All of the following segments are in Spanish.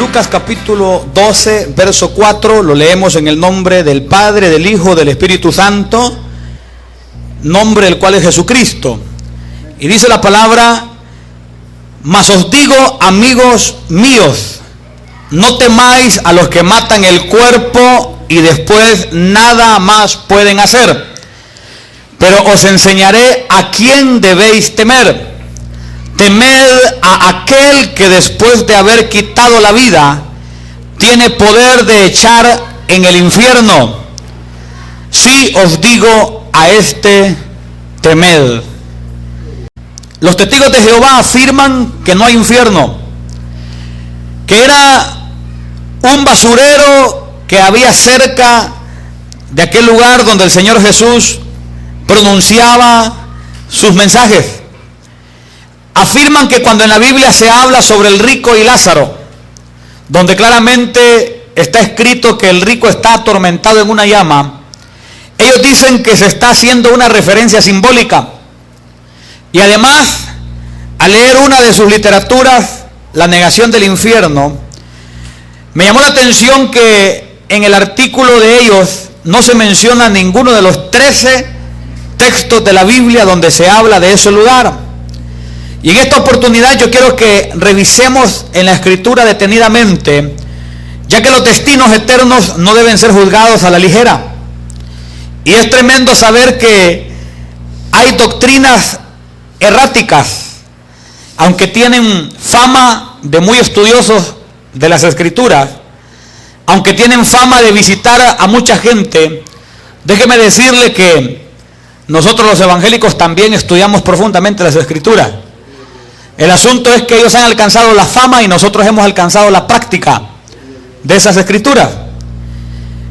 Lucas capítulo 12, verso 4, lo leemos en el nombre del Padre, del Hijo, del Espíritu Santo, nombre del cual es Jesucristo. Y dice la palabra: mas os digo, amigos míos, no temáis a los que matan el cuerpo y después nada más pueden hacer, pero os enseñaré a quién debéis temer. Temed a aquel que después de haber quitado la vida tiene poder de echar en el infierno. Sí os digo, a este temed. Los testigos de Jehová afirman que no hay infierno, que era un basurero que había cerca de aquel lugar donde el Señor Jesús pronunciaba sus mensajes. Afirman que cuando en la Biblia se habla sobre el rico y Lázaro, donde claramente está escrito que el rico está atormentado en una llama, ellos dicen que se está haciendo una referencia simbólica. Y además, al leer una de sus literaturas, La negación del infierno, me llamó la atención que en el artículo de ellos no se menciona ninguno de los 13 textos de la Biblia donde se habla de ese lugar. Y en esta oportunidad yo quiero que revisemos en la Escritura detenidamente, ya que los destinos eternos no deben ser juzgados a la ligera. Y es tremendo saber que hay doctrinas erráticas, aunque tienen fama de muy estudiosos de las Escrituras, aunque tienen fama de visitar a mucha gente. Déjeme decirle que nosotros los evangélicos también estudiamos profundamente las Escrituras. El asunto es que ellos han alcanzado la fama y nosotros hemos alcanzado la práctica de esas Escrituras.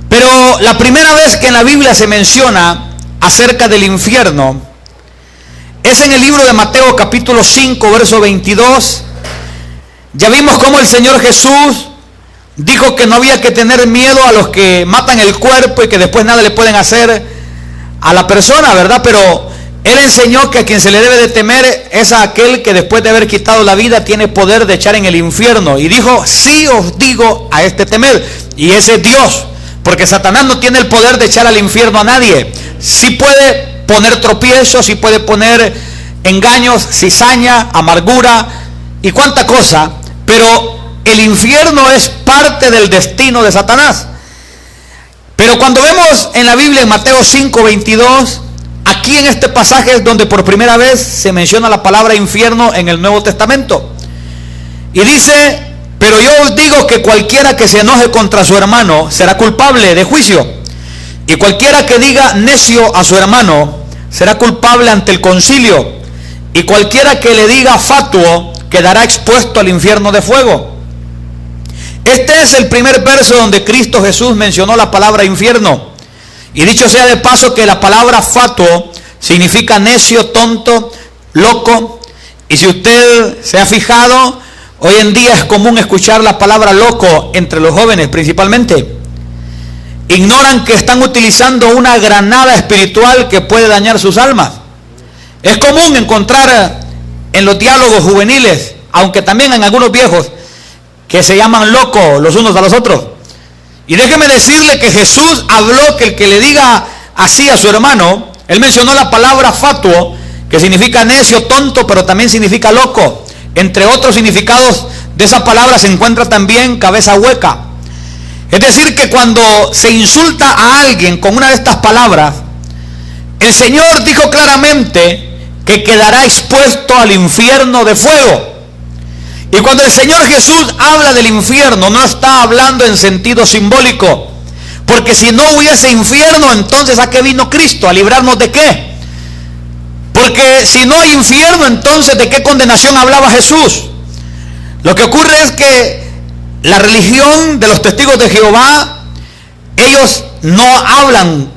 Pero la primera vez que en la Biblia se menciona acerca del infierno es en el libro de Mateo capítulo 5, verso 22. Ya vimos cómo el Señor Jesús dijo que no había que tener miedo a los que matan el cuerpo y que después nada le pueden hacer a la persona, ¿verdad? Pero Él enseñó que a quien se le debe de temer es a aquel que después de haber quitado la vida tiene poder de echar en el infierno. Y dijo: sí os digo, a este temed. Y ese es Dios, porque Satanás no tiene el poder de echar al infierno a nadie. Sí puede poner tropiezos, sí puede poner engaños, cizaña, amargura y cuánta cosa, pero el infierno es parte del destino de Satanás. Pero cuando vemos en la Biblia en Mateo 5, 22, aquí en este pasaje es donde por primera vez se menciona la palabra infierno en el Nuevo Testamento. Y dice: pero yo os digo que cualquiera que se enoje contra su hermano será culpable de juicio. Y cualquiera que diga necio a su hermano será culpable ante el concilio. Y cualquiera que le diga fatuo quedará expuesto al infierno de fuego. Este es el primer verso donde Cristo Jesús mencionó la palabra infierno. Y dicho sea de paso que la palabra fatuo significa necio, tonto, loco. Y si usted se ha fijado, hoy en día es común escuchar la palabra loco entre los jóvenes principalmente. Ignoran que están utilizando una granada espiritual que puede dañar sus almas. Es común encontrar en los diálogos juveniles, aunque también en algunos viejos, que se llaman locos los unos a los otros. Y déjeme decirle que Jesús habló que el que le diga así a su hermano, Él mencionó la palabra fatuo, que significa necio, tonto, pero también significa loco. Entre otros significados de esa palabra se encuentra también cabeza hueca. Es decir, que cuando se insulta a alguien con una de estas palabras, el Señor dijo claramente que quedará expuesto al infierno de fuego. Y cuando el Señor Jesús habla del infierno, no está hablando en sentido simbólico, porque si no hubiese infierno, entonces ¿a qué vino Cristo? ¿A librarnos de qué? Porque si no hay infierno, entonces ¿de qué condenación hablaba Jesús? Lo que ocurre es que la religión de los testigos de Jehová, ellos no hablan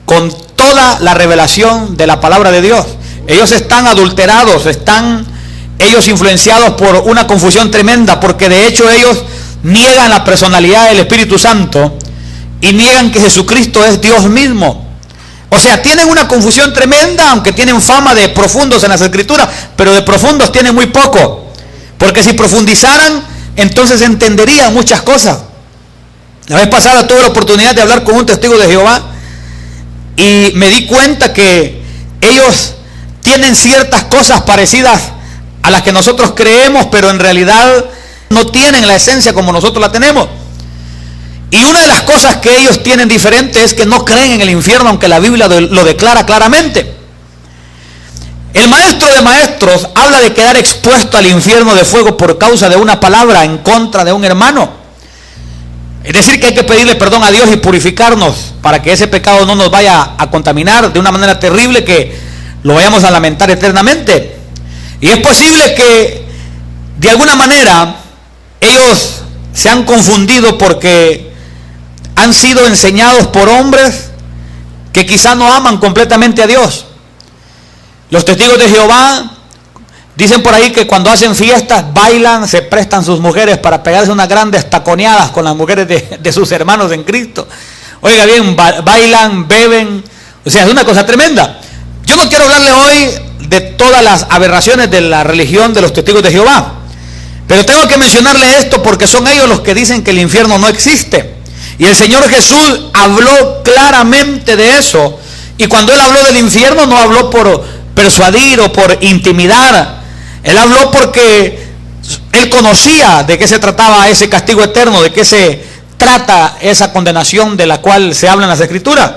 con toda la revelación de la palabra de Dios. Ellos están adulterados, están ellos influenciados por una confusión tremenda, porque de hecho ellos niegan la personalidad del Espíritu Santo y niegan que Jesucristo es Dios mismo. O sea, tienen una confusión tremenda, aunque tienen fama de profundos en las Escrituras, pero de profundos tienen muy poco, porque si profundizaran entonces entenderían muchas cosas. La vez pasada tuve la oportunidad de hablar con un testigo de Jehová y me di cuenta que ellos tienen ciertas cosas parecidas a las que nosotros creemos, pero en realidad no tienen la esencia como nosotros la tenemos. Y una de las cosas que ellos tienen diferente es que no creen en el infierno, aunque la Biblia lo declara claramente. El maestro de maestros habla de quedar expuesto al infierno de fuego por causa de una palabra en contra de un hermano. Es decir, que hay que pedirle perdón a Dios y purificarnos para que ese pecado no nos vaya a contaminar de una manera terrible que lo vayamos a lamentar eternamente. Y es posible que de alguna manera ellos se han confundido porque han sido enseñados por hombres que quizá no aman completamente a Dios. Los testigos de Jehová dicen por ahí que cuando hacen fiestas, bailan, se prestan sus mujeres para pegarse unas grandes taconeadas con las mujeres de sus hermanos en Cristo. Oiga bien, bailan, beben, o sea, es una cosa tremenda. Yo no quiero hablarle hoy de todas las aberraciones de la religión de los testigos de Jehová, pero tengo que mencionarle esto porque son ellos los que dicen que el infierno no existe. Y el Señor Jesús habló claramente de eso. Y cuando Él habló del infierno, no habló por persuadir o por intimidar. Él habló porque Él conocía de qué se trataba ese castigo eterno, de qué se trata esa condenación de la cual se habla en las Escrituras.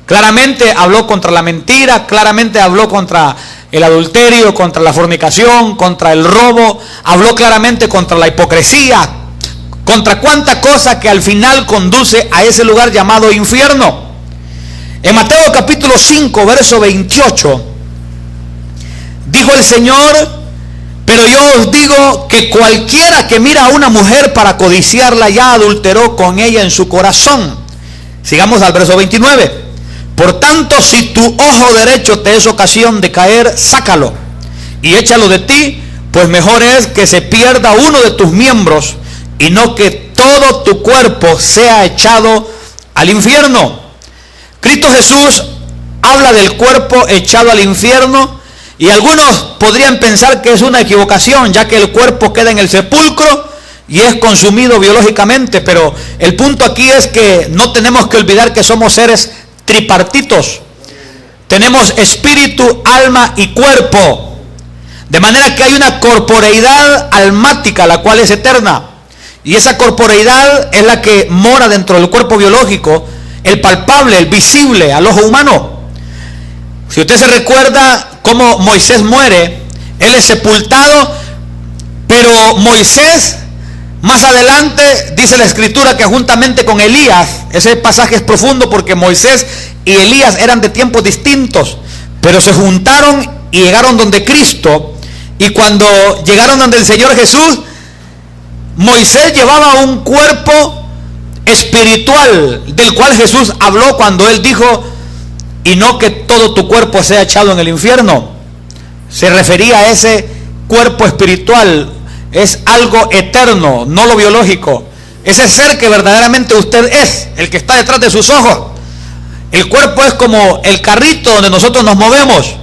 Claramente habló contra la mentira, claramente habló contra el adulterio, contra la fornicación, contra el robo, habló claramente contra la hipocresía, contra cuánta cosa que al final conduce a ese lugar llamado infierno. En Mateo capítulo 5, verso 28, dijo el Señor: pero yo os digo que cualquiera que mira a una mujer para codiciarla ya adulteró con ella en su corazón. Sigamos al verso 29. Por tanto, si tu ojo derecho te es ocasión de caer, sácalo y échalo de ti, pues mejor es que se pierda uno de tus miembros y no que todo tu cuerpo sea echado al infierno. Cristo Jesús habla del cuerpo echado al infierno, y algunos podrían pensar que es una equivocación, ya que el cuerpo queda en el sepulcro y es consumido biológicamente, pero el punto aquí es que no tenemos que olvidar que somos seres tripartitos. Tenemos espíritu, alma y cuerpo, de manera que hay una corporeidad almática, la cual es eterna, y esa corporeidad es la que mora dentro del cuerpo biológico, el palpable, el visible al ojo humano. Si usted se recuerda cómo Moisés muere, él es sepultado, pero Moisés más adelante dice la Escritura que juntamente con Elías, ese pasaje es profundo porque Moisés y Elías eran de tiempos distintos, pero se juntaron y llegaron donde Cristo. Y cuando llegaron donde el Señor Jesús, Moisés llevaba un cuerpo espiritual del cual Jesús habló cuando él dijo: y no que todo tu cuerpo sea echado en el infierno. Se refería a ese cuerpo espiritual, es algo eterno, no lo biológico. Ese ser que verdaderamente usted es, el que está detrás de sus ojos. El cuerpo es como el carrito donde nosotros nos movemos.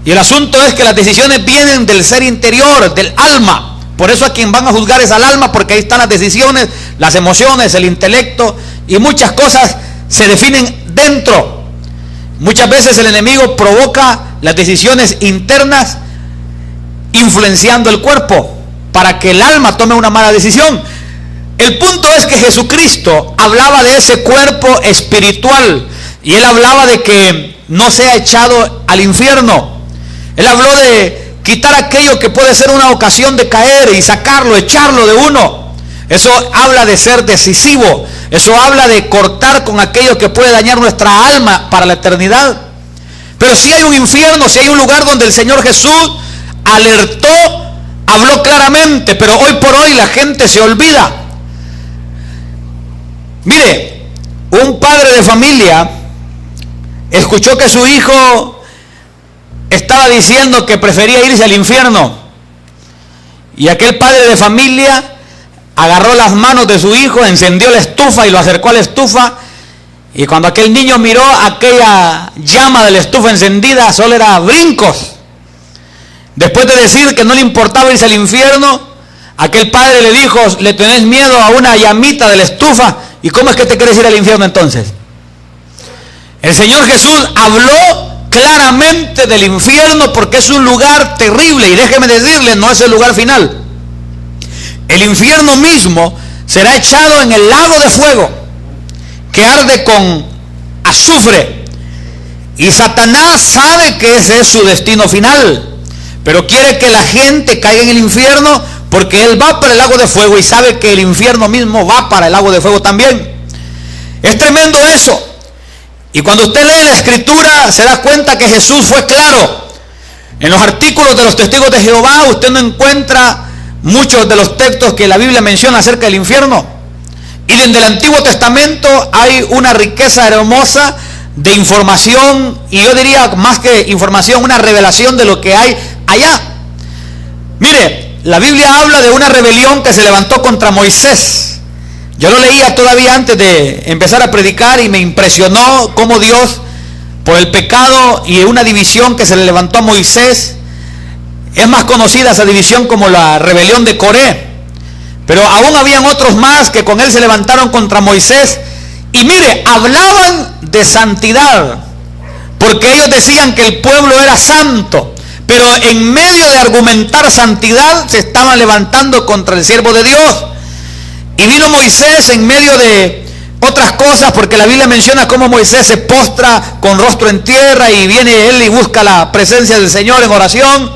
Y el asunto es que las decisiones vienen del ser interior, del alma. Por eso a quien van a juzgar es al alma, porque ahí están las decisiones, las emociones, el intelecto, y muchas cosas se definen dentro. Muchas veces el enemigo provoca las decisiones internas influenciando el cuerpo para que el alma tome una mala decisión. El punto es que Jesucristo hablaba de ese cuerpo espiritual y Él hablaba de que no sea echado al infierno. Él habló de quitar aquello que puede ser una ocasión de caer y sacarlo, echarlo de uno. Eso habla de ser decisivo. Eso habla de cortar con aquello que puede dañar nuestra alma para la eternidad. Pero si hay un infierno, si hay un lugar donde el Señor Jesús alertó, habló claramente, pero hoy por hoy la gente se olvida. Mire, un padre de familia escuchó que su hijo estaba diciendo que prefería irse al infierno. Y aquel padre de familia agarró las manos de su hijo, encendió la estufa y lo acercó a la estufa. Y cuando aquel niño miró aquella llama de la estufa encendida, solo era brincos. Después de decir que no le importaba irse al infierno, Aquel padre le dijo, le tenés miedo a una llamita de la estufa, ¿y cómo es que te quieres ir al infierno entonces? El Señor Jesús habló claramente del infierno porque es un lugar terrible, y déjeme decirle, no es el lugar final. El infierno mismo será echado en el lago de fuego que arde con azufre, y Satanás sabe que ese es su destino final, pero quiere que la gente caiga en el infierno porque él va para el lago de fuego y sabe que el infierno mismo va para el lago de fuego también. Es tremendo eso. Y cuando usted lee la escritura se da cuenta que Jesús fue claro. En los artículos de los testigos de Jehová usted no encuentra muchos de los textos que la Biblia menciona acerca del infierno. Y desde el Antiguo Testamento hay una riqueza hermosa de información, y yo diría más que información, una revelación de lo que hay allá. Mire, la Biblia habla de una rebelión que se levantó contra Moisés. Yo lo leía todavía antes de empezar a predicar y me impresionó cómo Dios, por el pecado y una división que se le levantó a Moisés, es más conocida esa división como la rebelión de Coré. Pero aún habían otros más que con él se levantaron contra Moisés. Y mire, hablaban de santidad, porque ellos decían que el pueblo era santo. Pero en medio de argumentar santidad se estaban levantando contra el siervo de Dios. Y vino Moisés en medio de otras cosas, porque la Biblia menciona cómo Moisés se postra con rostro en tierra y viene él y busca la presencia del Señor en oración,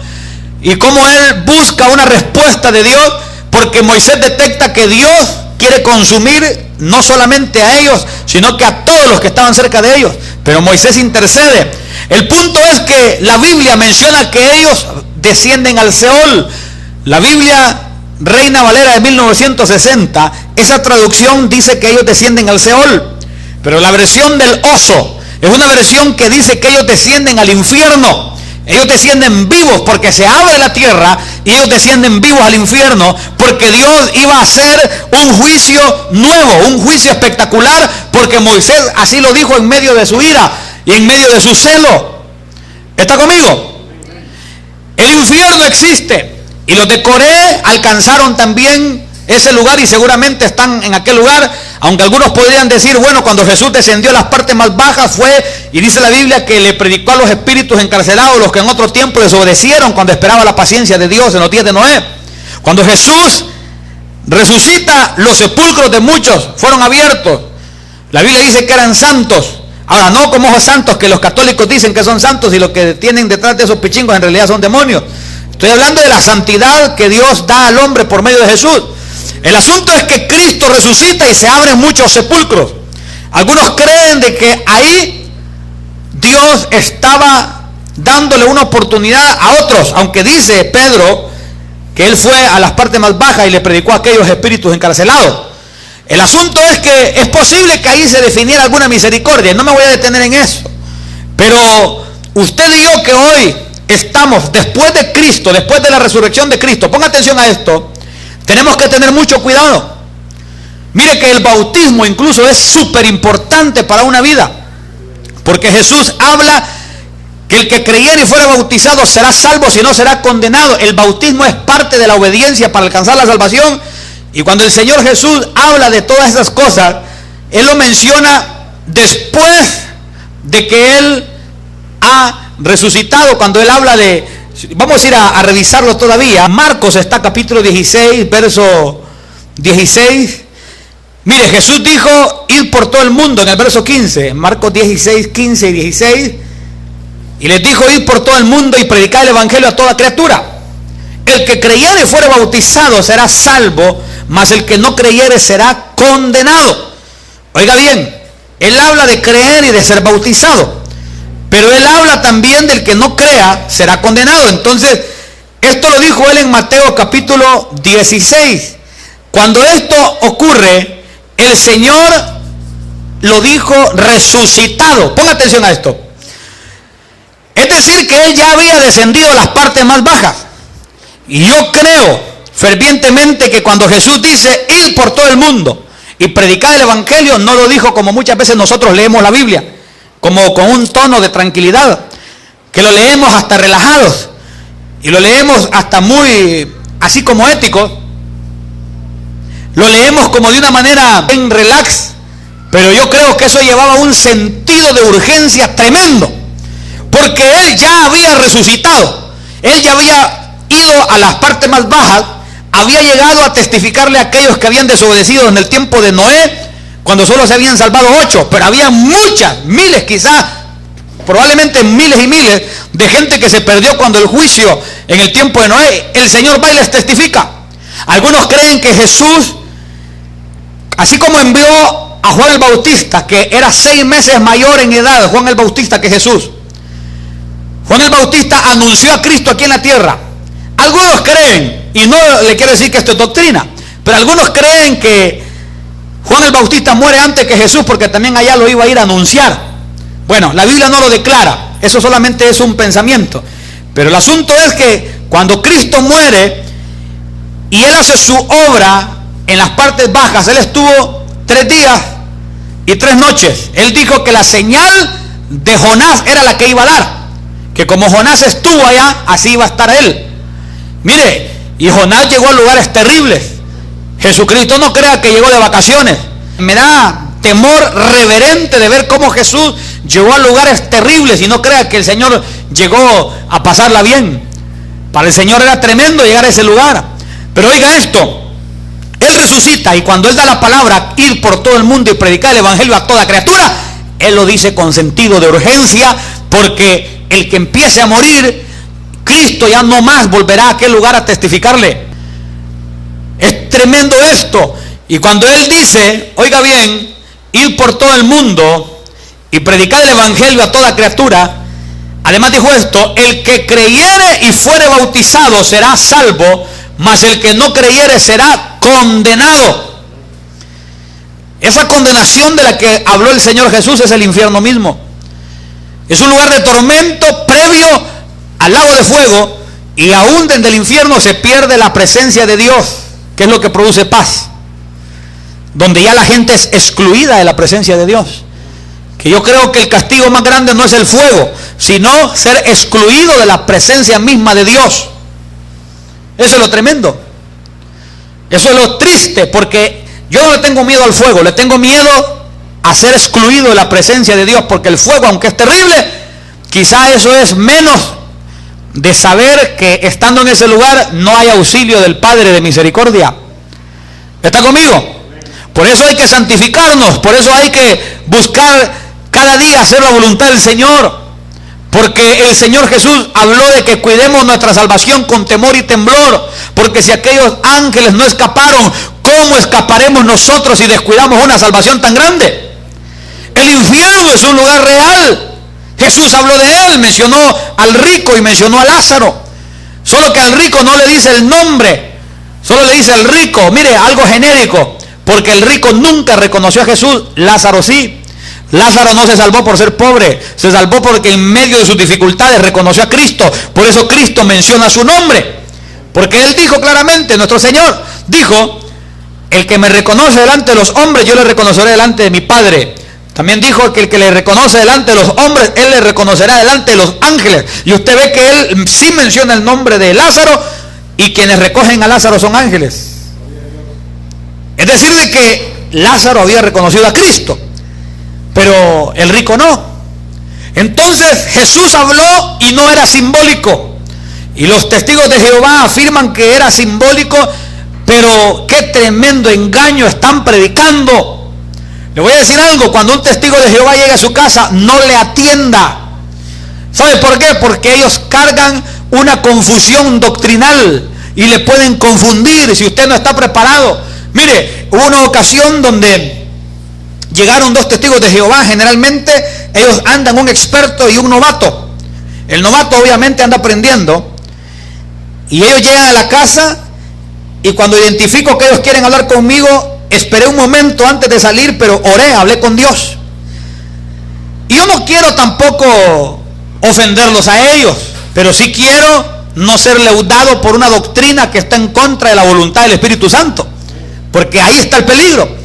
y cómo él busca una respuesta de Dios, porque Moisés detecta que Dios quiere consumir no solamente a ellos, sino que a todos los que estaban cerca de ellos. Pero Moisés intercede. El punto es que la Biblia menciona que ellos descienden al Seol. La Biblia Reina Valera de 1960, esa traducción dice que ellos descienden al Seol. Pero la versión del oso es una versión que dice que ellos descienden al infierno. Ellos descienden vivos porque se abre la tierra, y ellos descienden vivos al infierno porque Dios iba a hacer un juicio nuevo, un juicio espectacular, porque Moisés así lo dijo en medio de su ira y en medio de su celo. ¿Está conmigo? El infierno existe, y los de Coré alcanzaron también ese lugar y seguramente están en aquel lugar, aunque algunos podrían decir, bueno, cuando Jesús descendió a las partes más bajas fue, y dice la Biblia que le predicó a los espíritus encarcelados, los que en otro tiempo desobedecieron cuando esperaba la paciencia de Dios en los días de Noé. Cuando Jesús resucita, los sepulcros de muchos fueron abiertos. La Biblia dice que eran santos. Ahora, no como ojos santos que los católicos dicen que son santos, y los que tienen detrás de esos pichingos en realidad son demonios. Estoy hablando de la santidad que Dios da al hombre por medio de Jesús. El asunto es que Cristo resucita y se abren muchos sepulcros. Algunos creen de que ahí Dios estaba dándole una oportunidad a otros, aunque dice Pedro que él fue a las partes más bajas y le predicó a aquellos espíritus encarcelados. El asunto es que es posible que ahí se definiera alguna misericordia, no me voy a detener en eso. Pero usted y yo que hoy estamos después de Cristo, después de la resurrección de Cristo, ponga atención a esto, tenemos que tener mucho cuidado. Mire que el bautismo incluso es súper importante para una vida, porque Jesús habla que el que creyere y fuera bautizado será salvo, si no será condenado. El bautismo es parte de la obediencia para alcanzar la salvación. Y cuando el Señor Jesús habla de todas esas cosas, Él lo menciona después de que Él ha resucitado. Cuando Él habla de, vamos a ir a revisarlo todavía. Marcos está capítulo 16, verso 16. Mire, Jesús dijo, ir por todo el mundo, en el verso 15. Marcos 16, 15 y 16. Y les dijo, ir por todo el mundo y predicar el evangelio a toda criatura. El que creyere y fuere bautizado será salvo, mas el que no creyere será condenado. Oiga bien, Él habla de creer y de ser bautizado, pero Él habla también del que no crea será condenado. Entonces, esto lo dijo Él en Mateo capítulo 16. Cuando esto ocurre, el Señor lo dijo resucitado. Ponga atención a esto. Es decir, que Él ya había descendido a las partes más bajas. Y yo creo fervientemente que cuando Jesús dice ir por todo el mundo y predicar el evangelio, no lo dijo como muchas veces nosotros leemos la Biblia, como con un tono de tranquilidad, que lo leemos hasta relajados y lo leemos hasta muy así como éticos. lo leemos como de una manera en relax, pero yo creo que eso llevaba un sentido de urgencia tremendo, porque él ya había resucitado, él ya había ido a las partes más bajas, había llegado a testificarle a aquellos que habían desobedecido en el tiempo de Noé, cuando solo se habían salvado 8, pero había muchas, miles quizás, probablemente miles y miles de gente que se perdió cuando el juicio en el tiempo de Noé. El Señor va y les testifica. Algunos creen que Jesús, así como envió a Juan el Bautista, que era 6 meses mayor en edad Juan el Bautista que Jesús, Juan el Bautista anunció a Cristo aquí en la tierra. Algunos creen, y no le quiero decir que esto es doctrina, pero algunos creen que Juan el Bautista muere antes que Jesús porque también allá lo iba a ir a anunciar. Bueno, la Biblia no lo declara, eso solamente es un pensamiento, pero el asunto es que cuando Cristo muere y Él hace su obra en las partes bajas, Él estuvo 3 días y 3 noches. Él dijo que la señal de Jonás era la que iba a dar, que como Jonás estuvo allá, así iba a estar Él. Mire, y Jonás llegó a lugares terribles. Jesucristo no crea que llegó de vacaciones. Me da temor reverente de ver cómo Jesús llegó a lugares terribles, y no crea que el Señor llegó a pasarla bien. Para el Señor era tremendo llegar a ese lugar. Pero oiga esto, Él resucita, y cuando Él da la palabra, ir por todo el mundo y predicar el evangelio a toda criatura, Él lo dice con sentido de urgencia, porque el que empiece a morir, Cristo ya no más volverá a aquel lugar a testificarle. Es tremendo esto. Y cuando Él dice, oiga bien, ir por todo el mundo y predicar el evangelio a toda criatura, además dijo esto: el que creyere y fuere bautizado será salvo, mas el que no creyere será condenado. Esa condenación de la que habló el Señor Jesús es el infierno mismo. Es un lugar de tormento previo al lago de fuego, y aún desde el infierno se pierde la presencia de Dios, que es lo que produce paz, donde ya la gente es excluida de la presencia de Dios. Que yo creo que el castigo más grande no es el fuego, sino ser excluido de la presencia misma de Dios. Eso es lo tremendo, eso es lo triste, porque yo no le tengo miedo al fuego, le tengo miedo a ser excluido de la presencia de Dios, porque el fuego, aunque es terrible, quizá eso es menos de saber que estando en ese lugar no hay auxilio del Padre de misericordia. ¿Está conmigo? Por eso hay que santificarnos, por eso hay que buscar cada día hacer la voluntad del Señor, porque el Señor Jesús habló de que cuidemos nuestra salvación con temor y temblor, porque si aquellos ángeles no escaparon, ¿cómo escaparemos nosotros si descuidamos una salvación tan grande? El infierno es un lugar real. Jesús habló de él, mencionó al rico y mencionó a Lázaro, solo que al rico no le dice el nombre, solo le dice al rico, mire, algo genérico, porque el rico nunca reconoció a Jesús, Lázaro sí. Lázaro no se salvó por ser pobre, se salvó porque en medio de sus dificultades reconoció a Cristo. Por eso Cristo menciona su nombre, porque Él dijo claramente, nuestro Señor dijo: el que me reconoce delante de los hombres, yo le reconoceré delante de mi Padre. También dijo que el que le reconoce delante de los hombres, Él le reconocerá delante de los ángeles. Y usted ve que Él sí menciona el nombre de Lázaro, y quienes recogen a Lázaro son ángeles. Es decir, de que Lázaro había reconocido a Cristo, pero el rico no. Entonces Jesús habló y no era simbólico, y los testigos de Jehová afirman que era simbólico, pero qué tremendo engaño están predicando. Le voy a decir algo: cuando un testigo de Jehová llegue a su casa, no le atienda. ¿Sabe por qué? Porque ellos cargan una confusión doctrinal y le pueden confundir si usted no está preparado. Mire, hubo una ocasión donde llegaron 2 testigos de Jehová. Generalmente ellos andan un experto y un novato. El novato obviamente anda aprendiendo, y ellos llegan a la casa, y cuando identifico que ellos quieren hablar conmigo, esperé un momento antes de salir, pero oré, hablé con Dios. Y yo no quiero tampoco ofenderlos a ellos, pero sí quiero no ser leudado por una doctrina que está en contra de la voluntad del Espíritu Santo, porque ahí está el peligro.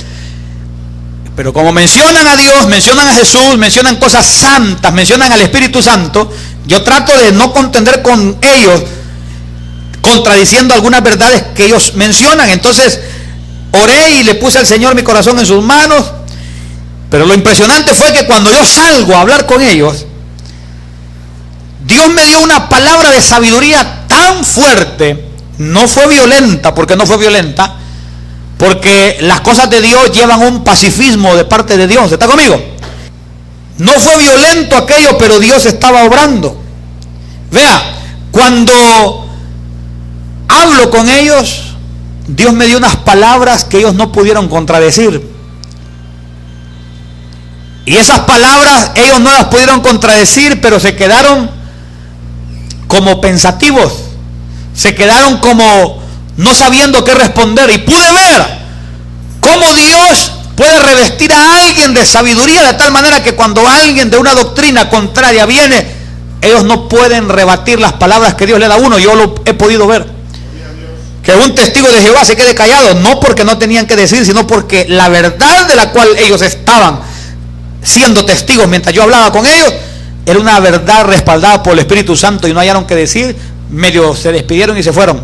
Pero como mencionan a Dios, mencionan a Jesús, mencionan cosas santas, mencionan al Espíritu Santo, yo trato de no contender con ellos contradiciendo algunas verdades que ellos mencionan. Entonces oré y le puse al Señor mi corazón en sus manos. Pero lo impresionante fue que cuando yo salgo a hablar con ellos, Dios me dio una palabra de sabiduría tan fuerte. No fue violenta, porque no fue violenta, porque las cosas de Dios llevan un pacifismo de parte de Dios. ¿Está conmigo? No fue violento aquello, pero Dios estaba obrando. Vea, cuando hablo con ellos, Dios me dio unas palabras que ellos no pudieron contradecir. Y esas palabras ellos no las pudieron contradecir, pero se quedaron como pensativos. Se quedaron como no sabiendo qué responder. Y pude ver cómo Dios puede revestir a alguien de sabiduría de tal manera que cuando alguien de una doctrina contraria viene, ellos no pueden rebatir las palabras que Dios le da a uno. Yo lo he podido ver. Que un testigo de Jehová se quede callado, no porque no tenían que decir, sino porque la verdad de la cual ellos estaban siendo testigos mientras yo hablaba con ellos, era una verdad respaldada por el Espíritu Santo y no hallaron que decir, medio se despidieron y se fueron.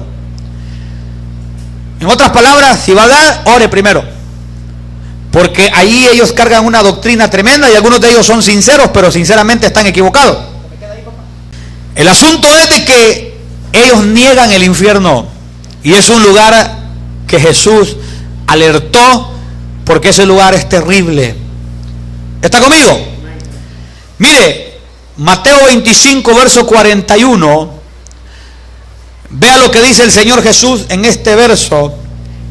En otras palabras, si va a hablar, ore primero, porque ahí ellos cargan una doctrina tremenda y algunos de ellos son sinceros, pero sinceramente están equivocados. El asunto es de que ellos niegan el infierno y es un lugar que Jesús alertó porque ese lugar es terrible. ¿Está conmigo? Mire, Mateo 25, verso 41. Vea lo que dice el Señor Jesús en este verso.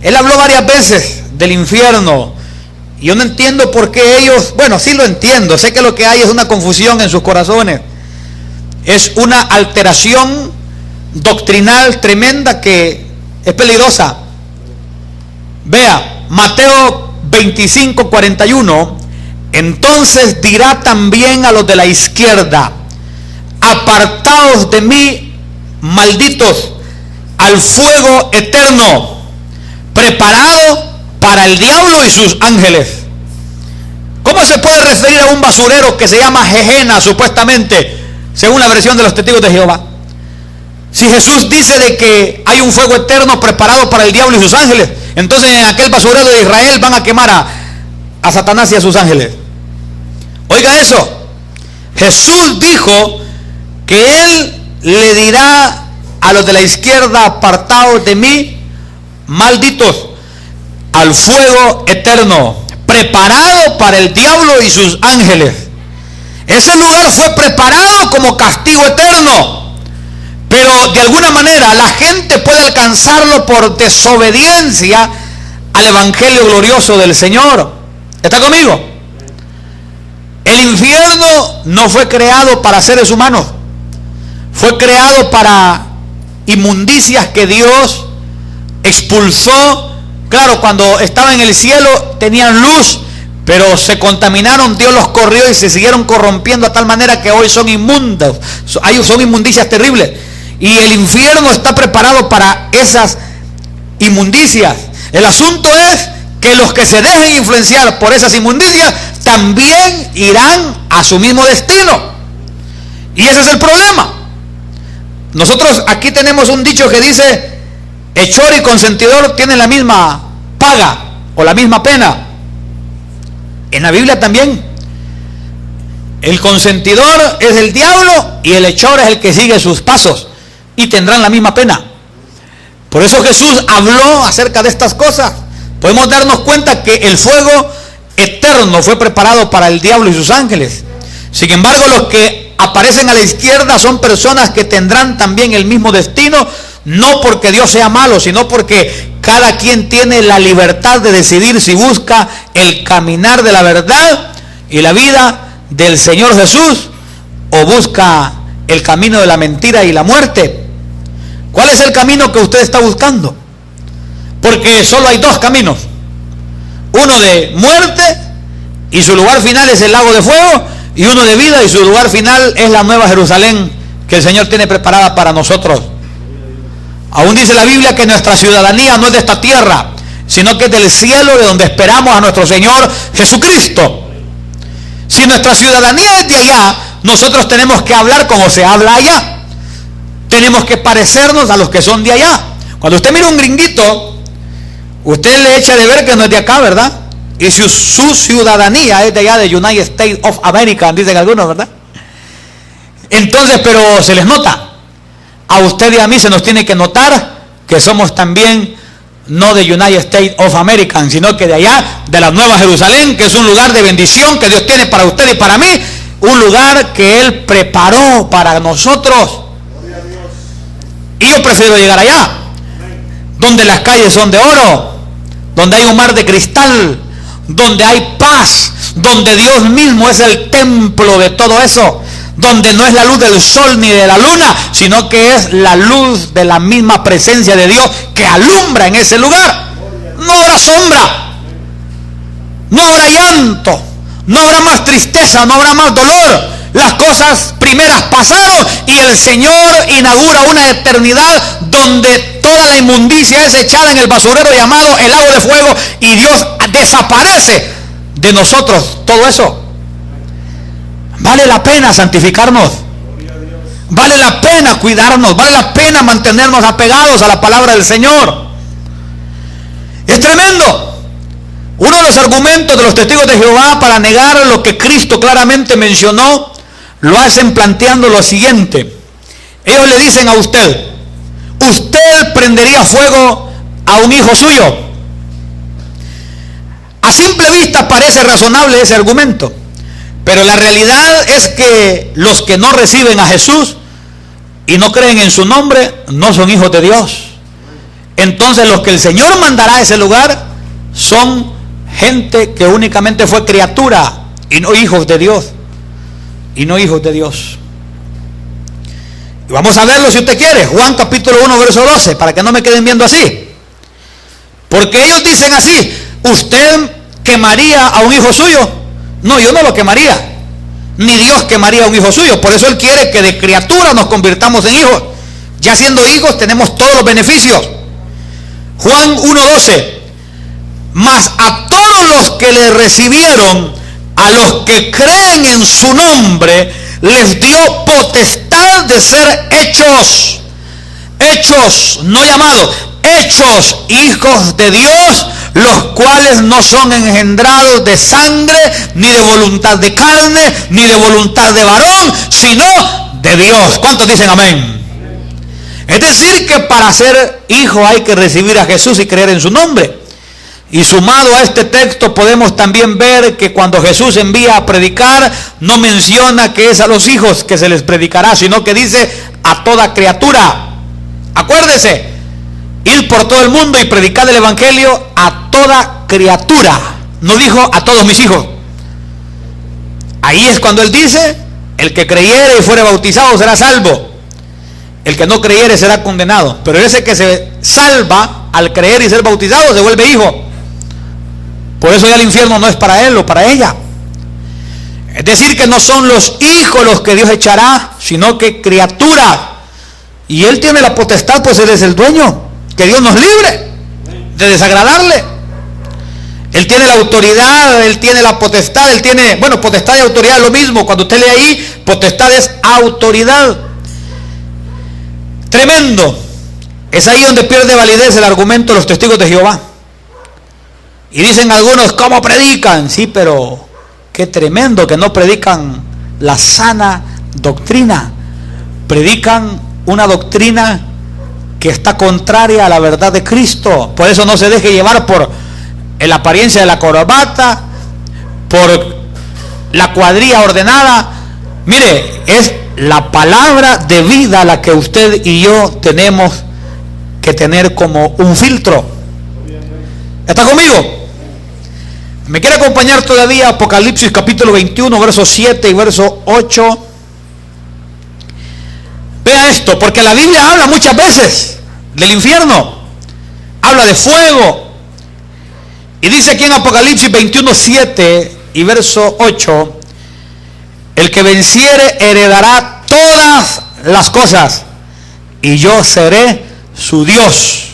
Él habló varias veces del infierno. Y yo no entiendo por qué ellos, bueno, sí lo entiendo. Sé que lo que hay es una confusión en sus corazones. Es una alteración doctrinal tremenda que es peligrosa. Vea, Mateo 25, 41. Entonces dirá también a los de la izquierda: apartaos de mí, malditos, al fuego eterno, preparado para el diablo y sus ángeles. ¿Cómo se puede referir a un basurero que se llama Gehenna, supuestamente, según la versión de los testigos de Jehová? Si Jesús dice de que hay un fuego eterno preparado para el diablo y sus ángeles, entonces en aquel basurero de Israel van a quemar a Satanás y a sus ángeles. Oiga eso, Jesús dijo que Él le dirá a los de la izquierda: apartaos de mí, malditos, al fuego eterno, preparado para el diablo y sus ángeles. Ese lugar fue preparado como castigo eterno, pero de alguna manera la gente puede alcanzarlo por desobediencia al evangelio glorioso del Señor. ¿Está conmigo? El infierno no fue creado para seres humanos, fue creado para inmundicias que Dios expulsó. Claro, cuando estaban en el cielo tenían luz, pero se contaminaron, Dios los corrió y se siguieron corrompiendo a tal manera que hoy son inmundos, son inmundicias terribles. Y el infierno está preparado para esas inmundicias. El asunto es que los que se dejen influenciar por esas inmundicias también irán a su mismo destino. Y ese es el problema. Nosotros aquí tenemos un dicho que dice: hechor y consentidor tienen la misma paga o la misma pena. En la Biblia también el consentidor es el diablo y el hechor es el que sigue sus pasos, y tendrán la misma pena. Por eso Jesús habló acerca de estas cosas. Podemos darnos cuenta que el fuego eterno fue preparado para el diablo y sus ángeles. Sin embargo, los que aparecen a la izquierda son personas que tendrán también el mismo destino, no porque Dios sea malo, sino porque cada quien tiene la libertad de decidir si busca el caminar de la verdad y la vida del Señor Jesús o busca el camino de la mentira y la muerte. ¿Cuál es el camino que usted está buscando? Porque solo hay dos caminos: uno de muerte y su lugar final es el lago de fuego, y uno de vida y su lugar final es la nueva Jerusalén que el Señor tiene preparada para nosotros. Aún dice la Biblia que nuestra ciudadanía no es de esta tierra, sino que es del cielo, de donde esperamos a nuestro Señor Jesucristo. Si nuestra ciudadanía es de allá, nosotros tenemos que hablar como se habla allá. Tenemos que parecernos a los que son de allá. Cuando usted mira un gringuito, Usted le echa de ver que no es de acá, ¿verdad? Y su ciudadanía es de allá, de United States of America, dicen algunos, ¿verdad? Entonces, pero se les nota. A usted y a mí se nos tiene que notar que somos también no de United States of America, sino que de allá, de la Nueva Jerusalén, que es un lugar de bendición que Dios tiene para usted y para mí, un lugar que Él preparó para nosotros. Y yo prefiero llegar allá, donde las calles son de oro, donde hay un mar de cristal, donde hay paz, donde Dios mismo es el templo de todo eso, donde no es la luz del sol ni de la luna, sino que es la luz de la misma presencia de Dios que alumbra en ese lugar. No habrá sombra, no habrá llanto, no habrá más tristeza, no habrá más dolor. Las cosas primeras pasaron y el Señor inaugura una eternidad donde toda la inmundicia es echada en el basurero llamado el lago de fuego y Dios desaparece de nosotros. Todo eso vale la pena santificarnos, vale la pena cuidarnos, vale la pena mantenernos apegados a la palabra del Señor. Es tremendo. Uno de los argumentos de los testigos de Jehová para negar lo que Cristo claramente mencionó, lo hacen planteando lo siguiente. Ellos le dicen a usted: ¿usted prendería fuego a un hijo suyo? A simple vista parece razonable ese argumento, pero la realidad es que los que no reciben a Jesús y no creen en su nombre no son hijos de Dios. Entonces los que el Señor mandará a ese lugar son gente que únicamente fue criatura y no hijos de Dios. Y no hijos de Dios. Y vamos a verlo si usted quiere. Juan capítulo 1 verso 12, para que no me queden viendo así. Porque ellos dicen así: ¿usted quemaría a un hijo suyo? No, yo no lo quemaría. Ni Dios quemaría a un hijo suyo. Por eso Él quiere que de criatura nos convirtamos en hijos. Ya siendo hijos tenemos todos los beneficios. Juan 1:12. Mas a todos los que le recibieron, a los que creen en su nombre, les dio potestad de ser hechos, no llamados, hechos hijos de Dios, los cuales no son engendrados de sangre, ni de voluntad de carne, ni de voluntad de varón, sino de Dios. ¿Cuántos dicen amén? Es decir, que para ser hijo hay que recibir a Jesús y creer en su nombre. Y sumado a este texto podemos también ver que cuando Jesús envía a predicar, no menciona que es a los hijos que se les predicará, sino que dice a toda criatura. Acuérdese, ir por todo el mundo y predicar el evangelio a toda criatura. No dijo a todos mis hijos. Ahí es cuando Él dice: el que creyere y fuere bautizado será salvo, el que no creyere será condenado. Pero ese que se salva al creer y ser bautizado se vuelve hijo. Por eso ya el infierno no es para él o para ella. Es decir, que no son los hijos los que Dios echará, sino que criaturas. Y Él tiene la potestad, pues Él es el dueño. Que Dios nos libre de desagradarle. Él tiene la autoridad, Él tiene la potestad, Él tiene, bueno, potestad y autoridad es lo mismo. Cuando usted lee ahí, potestad es autoridad. Tremendo. Es ahí donde pierde validez el argumento de los testigos de Jehová. Y dicen algunos: ¿cómo predican? Sí, pero qué tremendo que no predican la sana doctrina. Predican una doctrina que está contraria a la verdad de Cristo. Por eso no se deje llevar por la apariencia de la corbata, por la cuadrilla ordenada. Mire, es la palabra de vida la que usted y yo tenemos que tener como un filtro. ¿Está conmigo? ¿Me quiere acompañar todavía a Apocalipsis capítulo 21, versos 7 y verso 8? Vea esto, porque la Biblia habla muchas veces del infierno. Habla de fuego. Y dice aquí en Apocalipsis 21, 7 y verso 8: el que venciere heredará todas las cosas, y yo seré su Dios,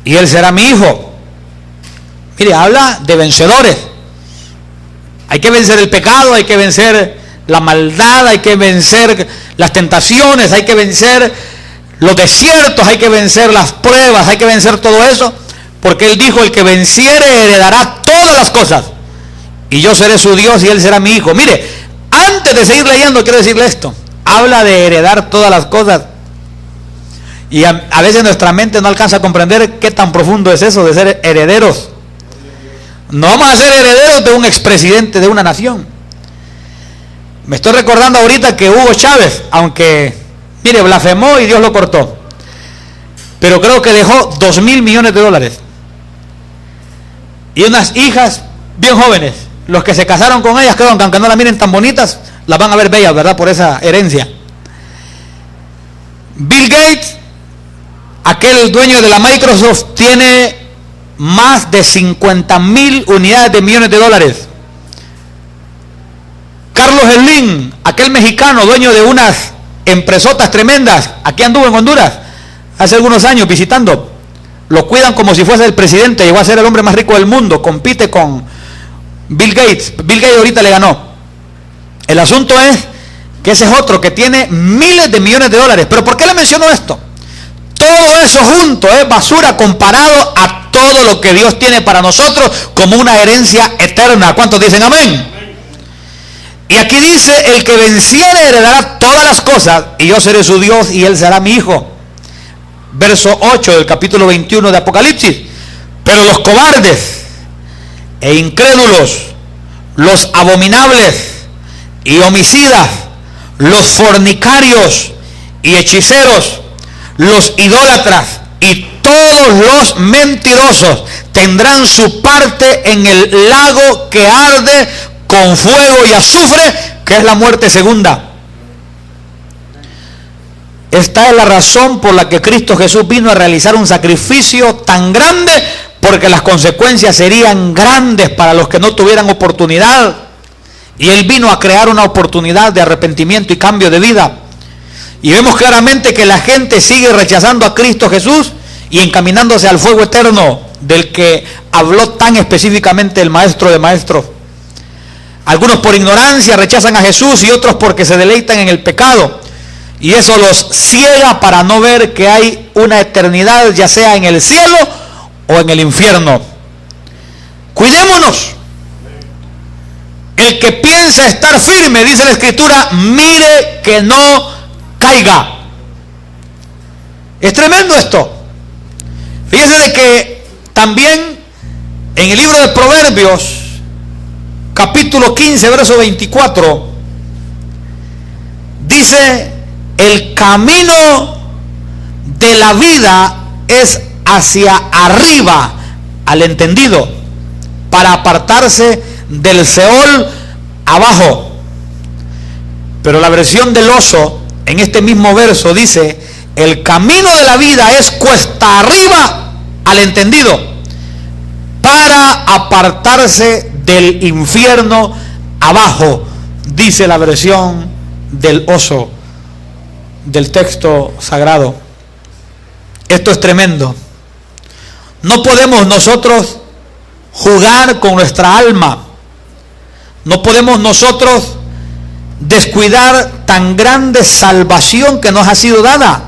y él será mi hijo. Mire, habla de vencedores. Hay que vencer el pecado, hay que vencer la maldad, hay que vencer las tentaciones, hay que vencer los desiertos, hay que vencer las pruebas, hay que vencer todo eso porque él dijo: el que venciere heredará todas las cosas, y yo seré su Dios y él será mi hijo. Mire, antes de seguir leyendo, quiero decirle esto. Habla de heredar todas las cosas, y a veces nuestra mente no alcanza a comprender qué tan profundo es eso de ser herederos. No vamos a ser herederos de un expresidente de una nación. Me estoy recordando ahorita que Hugo Chávez, aunque, mire, blasfemó y Dios lo cortó, pero creo que dejó $2,000 millones y unas hijas bien jóvenes. Los que se casaron con ellas, creo que aunque no la miren tan bonitas, las van a ver bellas, ¿verdad? Por esa herencia. Bill Gates, aquel dueño de la Microsoft, tiene más de 50,000 unidades de millones de dólares. Carlos Slim, aquel mexicano, dueño de unas empresotas tremendas, aquí anduvo en Honduras hace algunos años visitando. Lo cuidan como si fuese el presidente, llegó a ser el hombre más rico del mundo, compite con Bill Gates. Bill Gates ahorita le ganó. El asunto es que ese es otro que tiene miles de millones de dólares. ¿Pero por qué le menciono esto? Todo eso junto es basura comparado a todo lo que Dios tiene para nosotros como una herencia eterna. ¿Cuántos dicen amén? Y aquí dice: el que venciere heredará todas las cosas, y yo seré su Dios y él será mi hijo. Verso 8 del capítulo 21 de Apocalipsis. Pero los cobardes e incrédulos, los abominables y homicidas, los fornicarios y hechiceros, los idólatras y todos los mentirosos tendrán su parte en el lago que arde con fuego y azufre, que es la muerte segunda. Esta es la razón por la que Cristo Jesús vino a realizar un sacrificio tan grande, porque las consecuencias serían grandes para los que no tuvieran oportunidad, y Él vino a crear una oportunidad de arrepentimiento y cambio de vida. Y vemos claramente que la gente sigue rechazando a Cristo Jesús y encaminándose al fuego eterno, del que habló tan específicamente el Maestro de Maestros. Algunos por ignorancia rechazan a Jesús, y otros porque se deleitan en el pecado, y eso los ciega para no ver que hay una eternidad, ya sea en el cielo o en el infierno. Cuidémonos. El que piensa estar firme, dice la Escritura, mire que no caiga. Es tremendo esto. Fíjese de que también en el libro de Proverbios, capítulo 15, verso 24, dice: el camino de la vida es hacia arriba al entendido, para apartarse del Seol abajo. Pero la versión del Oso, en este mismo verso, dice: el camino de la vida es cuesta arriba al entendido, para apartarse del infierno abajo, dice la versión del Oso del texto sagrado. Esto es tremendo. No podemos nosotros jugar con nuestra alma. No podemos nosotros descuidar tan grande salvación que nos ha sido dada.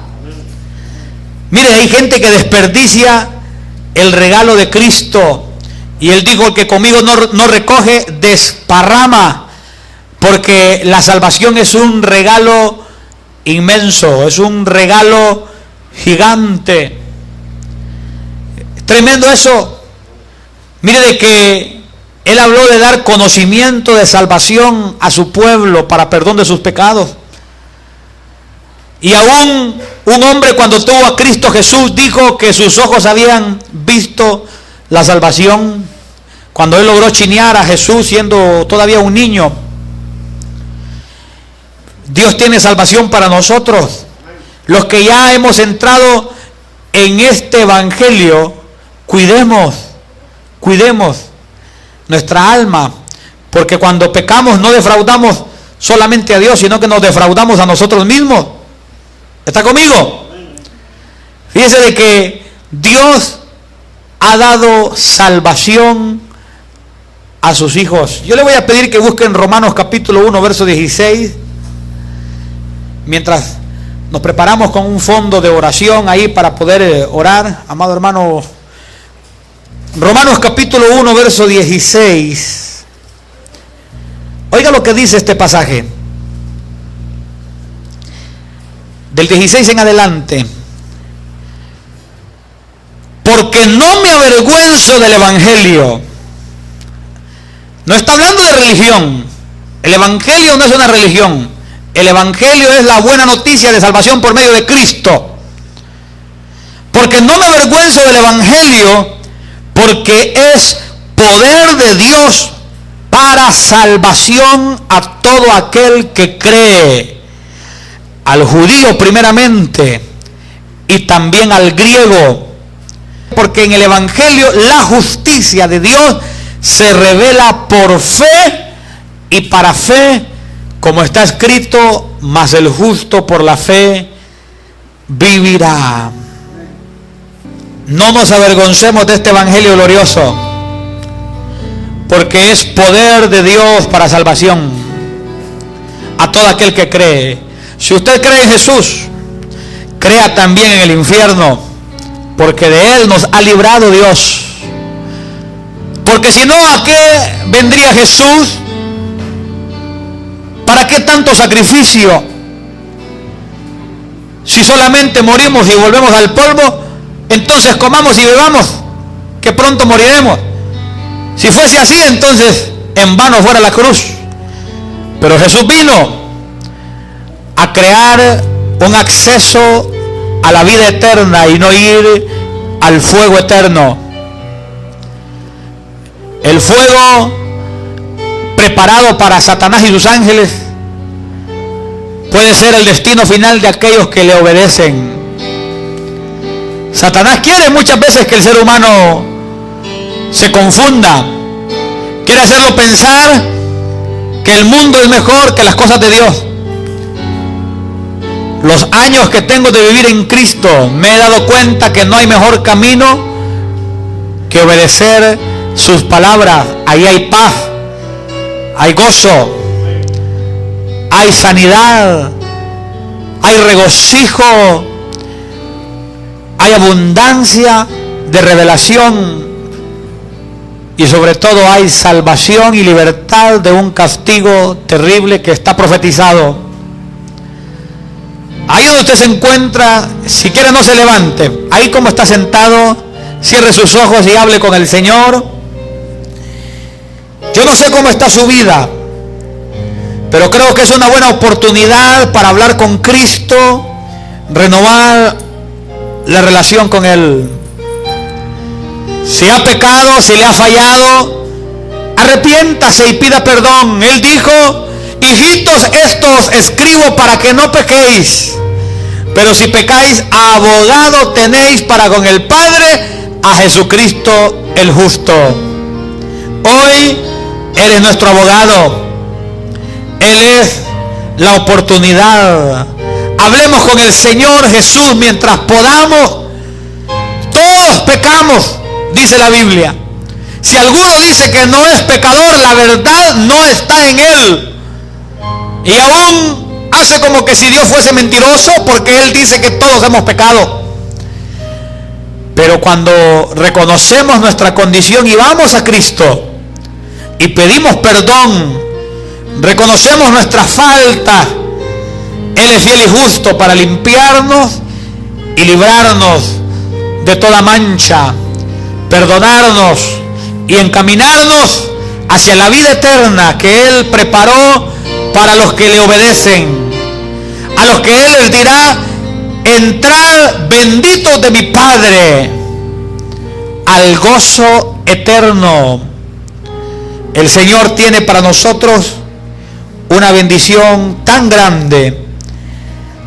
Mire, hay gente que desperdicia el regalo de Cristo, y Él dijo: el que conmigo no recoge, desparrama, porque la salvación es un regalo inmenso, es un regalo gigante. Tremendo eso. Mire de que Él habló de dar conocimiento de salvación a su pueblo para perdón de sus pecados. Y aún un hombre, cuando tuvo a Cristo Jesús, dijo que sus ojos habían visto la salvación, cuando él logró chinear a Jesús siendo todavía un niño. Dios tiene salvación para nosotros, los que ya hemos entrado en este evangelio. Cuidemos nuestra alma, porque cuando pecamos no defraudamos solamente a Dios, sino que nos defraudamos a nosotros mismos. ¿Está conmigo? Fíjese de que Dios ha dado salvación a sus hijos. Yo le voy a pedir que busquen Romanos capítulo 1, verso 16, mientras nos preparamos con un fondo de oración ahí para poder orar. Amado hermano Romanos capítulo 1, verso 16. Oiga lo que dice este pasaje. Del 16 en adelante. Porque no me avergüenzo del evangelio. No está hablando de religión. El evangelio no es una religión. El evangelio es la buena noticia de salvación por medio de Cristo. Porque no me avergüenzo del evangelio, porque es poder de Dios para salvación a todo aquel que cree, al judío primeramente y también al griego. Porque en el evangelio la justicia de Dios se revela por fe y para fe, como está escrito, mas el justo por la fe vivirá. No nos avergoncemos de este evangelio glorioso, porque es poder de Dios para salvación a todo aquel que cree. Si usted cree en Jesús, crea también en el infierno, porque de él nos ha librado Dios. Porque si no, ¿a qué vendría Jesús? ¿Para qué tanto sacrificio? Si solamente morimos y volvemos al polvo, entonces comamos y bebamos, que pronto moriremos. Si fuese así, entonces en vano fuera la cruz. Pero Jesús vino a crear un acceso a la vida eterna y no ir al fuego eterno. El fuego preparado para Satanás y sus ángeles puede ser el destino final de aquellos que le obedecen. Satanás quiere muchas veces que el ser humano se confunda. Quiere hacerlo pensar que el mundo es mejor que las cosas de Dios. Los años que tengo de vivir en Cristo, me he dado cuenta que no hay mejor camino que obedecer sus palabras. Ahí hay paz, hay gozo, hay sanidad, hay regocijo, hay abundancia de revelación y sobre todo hay salvación y libertad de un castigo terrible que está profetizado. Ahí donde usted se encuentra, si quiere no se levante, ahí como está sentado, cierre sus ojos y hable con el Señor. Yo no sé cómo está su vida, pero creo que es una buena oportunidad para hablar con Cristo, renovar la relación con Él. Si ha pecado, si le ha fallado, arrepiéntase y pida perdón. Él dijo: hijitos, esto os escribo para que no pequéis. Pero si pecáis, abogado tenéis para con el Padre, a Jesucristo el justo. Hoy Él es nuestro abogado. Él es la oportunidad. Hablemos con el Señor Jesús mientras podamos. Todos pecamos, dice la Biblia. Si alguno dice que no es pecador, la verdad no está en él. Y aún hace como que si Dios fuese mentiroso, porque Él dice que todos hemos pecado. Pero cuando reconocemos nuestra condición y vamos a Cristo y pedimos perdón, reconocemos nuestra falta, Él es fiel y justo para limpiarnos y librarnos de toda mancha, perdonarnos y encaminarnos hacia la vida eterna que Él preparó para los que le obedecen, a los que Él les dirá: entrad benditos de mi Padre al gozo eterno. El Señor tiene para nosotros una bendición tan grande.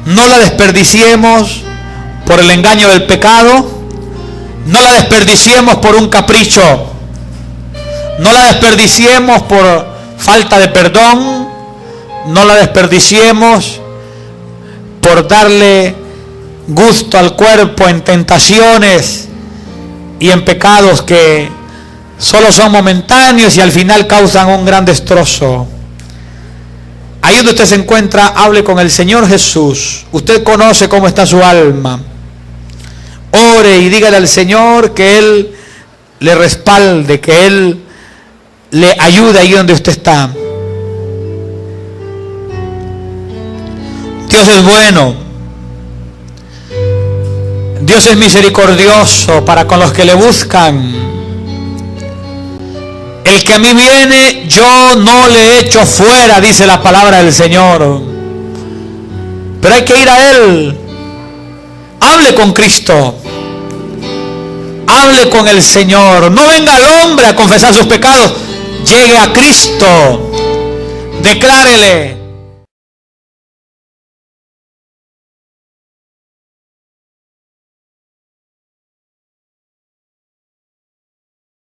No la desperdiciemos por el engaño del pecado, no la desperdiciemos por un capricho, no la desperdiciemos por falta de perdón, no la desperdiciemos por darle gusto al cuerpo en tentaciones y en pecados que solo son momentáneos y al final causan un gran destrozo. Ahí donde usted se encuentra, hable con el Señor Jesús. Usted conoce cómo está su alma. Ore y dígale al Señor que Él le respalde, que Él le ayude ahí donde usted está. Dios es bueno. Dios es misericordioso para con los que le buscan. El que a mí viene, yo no le echo fuera, dice la palabra del Señor. Pero hay que ir a Él. Hable con Cristo. Hable con el Señor. No venga el hombre a confesar sus pecados. Llegue a Cristo. Declárele: